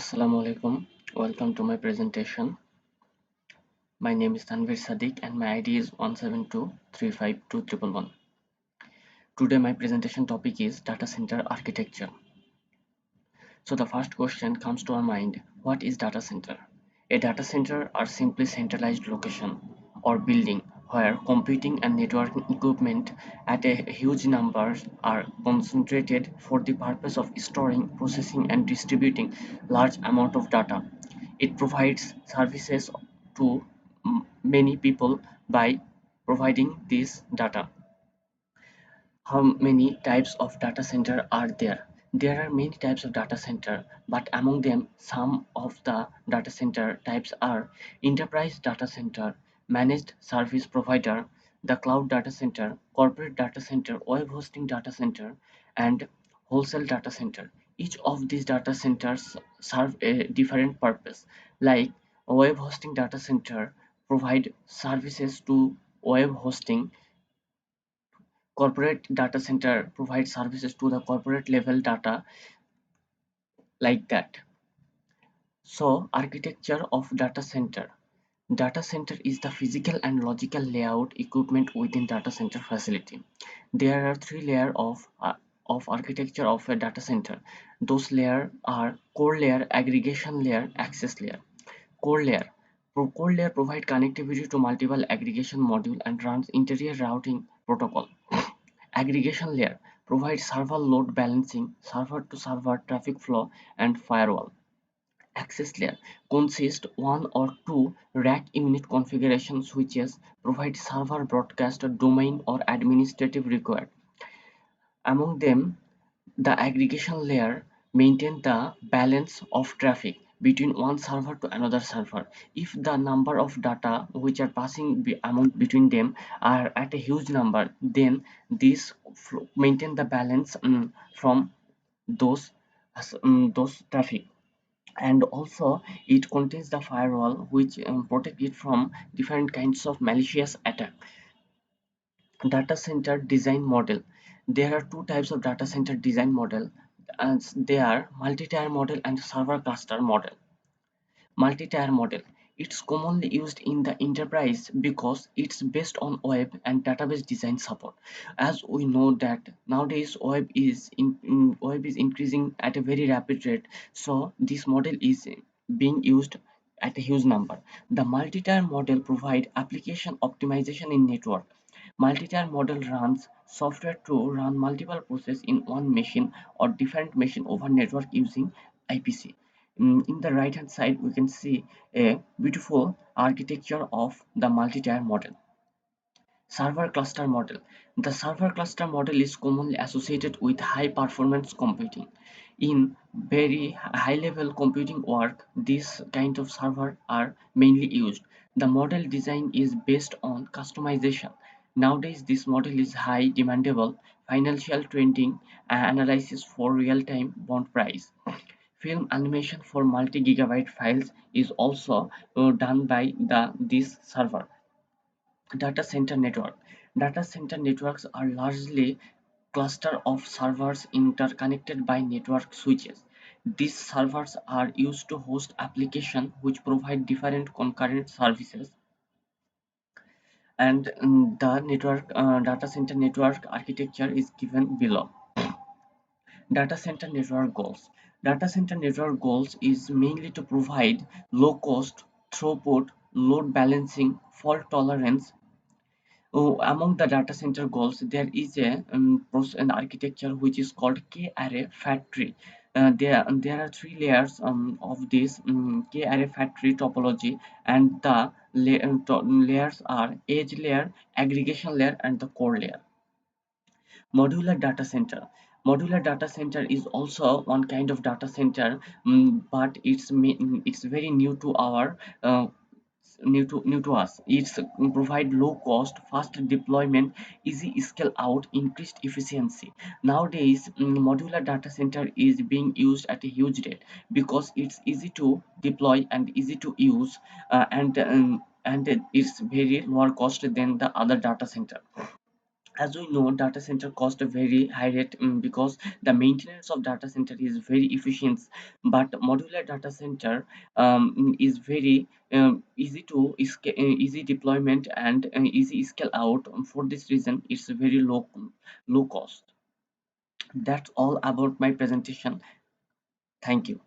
Assalamu alaikum. Welcome to my presentation. My name is Tanvir Sadiq and my ID is 172352111. Today my presentation topic is data center architecture. So the first question comes to our mind, what is data center? A data center are simply centralized location or building where computing and networking equipment at a huge numbers are concentrated for the purpose of storing, processing and distributing large amount of data. It provides services to many people by providing this data. How many types of data center are there? There are many types of data center, but among them, some of the data center types are enterprise data center, managed service provider, the cloud data center, corporate data center, web hosting data center, and wholesale data center. Each of these data centers serve a different purpose. Like a web hosting data center provide services to web hosting. Corporate data center provides services to the corporate level data, like that. So architecture of data center. Data center is the physical and logical layout equipment within data center facility. There are three layers of architecture of a data center. Those layers are core layer, aggregation layer, access layer. Core layer. Core layer provide connectivity to multiple aggregation module and runs interior routing protocol. Aggregation layer provides server load balancing, server to server traffic flow, and firewall. Access layer consists one or two rack unit configuration switches, provide server broadcast domain or administrative required. Among them, the aggregation layer maintains the balance of traffic between one server to another server. If the number of data which are passing between them are at a huge number, then this maintain the balance from those those traffic. And also it contains the firewall which protect it from different kinds of malicious attack. Data center design model. There are two types of data center design model, and they are multi-tier model and server cluster model. Multi-tier model, it's commonly used in the enterprise because it's based on web and database design support. As we know that nowadays web is increasing at a very rapid rate, so this model is being used at a huge number. The multi-tier model provide application optimization in network. Multi-tier model runs software to run multiple processes in one machine or different machine over network using IPC. In the right hand side, we can see a beautiful architecture of the multi-tier model. Server cluster model. The server cluster model is commonly associated with high performance computing. In very high level computing work, this kind of server are mainly used. The model design is based on customization. Nowadays, this model is high demandable financial trending analysis for real-time bond price. Film animation for multi-gigabyte files is also done by this server. Data center network. Data center networks are largely cluster of servers interconnected by network switches. These servers are used to host applications which provide different concurrent services, and the network data center network architecture is given below. Data center network goals. Data center network goals is mainly to provide low cost, throughput, load balancing, fault tolerance. Oh, among the data center goals, there is an architecture which is called K-array fat tree. There are three layers of this K-array fat tree topology, and the layers are edge layer, aggregation layer, and the core layer. Modular data center. Modular data center is also one kind of data center, but it's very new to our new to us. It's provide low cost, fast deployment, easy scale out, increased efficiency. Nowadays, modular data center is being used at a huge rate because it's easy to deploy and easy to use, and it's very lower cost than the other data center. As we know, data center cost a very high rate, because the maintenance of data center is very efficient, but modular data center is very easy to easy deployment and easy scale out. For this reason, it's very low cost. That's all about my presentation. Thank you.